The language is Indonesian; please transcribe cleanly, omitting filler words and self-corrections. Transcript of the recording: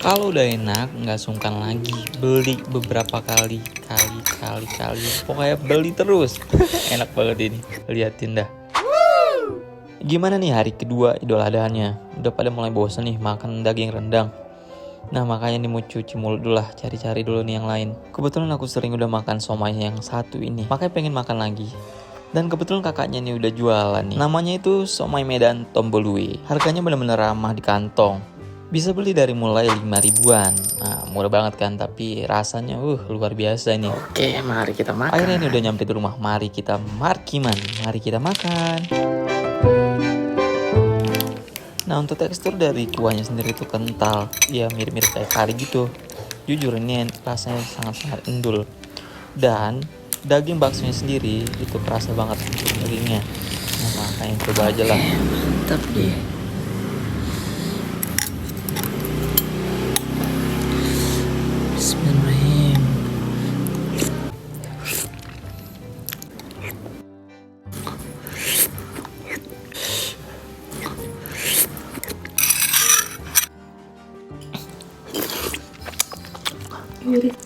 Kalau udah enak, nggak sungkan lagi beli beberapa kali. Pokoknya beli terus. Enak banget ini. Liatin dah. Gimana nih hari kedua Idul Adhanya? Udah pada mulai bosen nih makan daging rendang. Nah makanya nih mau cuci mulut dulu lah, cari-cari dulu nih yang lain. Kebetulan aku sering udah makan somai yang satu ini, makanya pengen makan lagi. Dan kebetulan kakaknya nih udah jualan nih. Namanya itu Somai Medan Tombolue. Harganya bener-bener ramah di kantong. Bisa beli dari mulai 5 ribuan. Nah murah banget kan, tapi rasanya luar biasa ini. Oke, mari kita makan. Akhirnya ini udah nyampe di rumah, mari kita markiman. Mari kita makan. Nah untuk tekstur dari kuahnya sendiri itu kental, ya mirip-mirip kayak kari gitu. Jujur ini rasanya sangat-sangat endul. Dan daging baksonya sendiri itu kerasa banget dagingnya. Nah makanya coba aja lah. Mantap deh. Bismillahirrahmanirrahim. Gurih.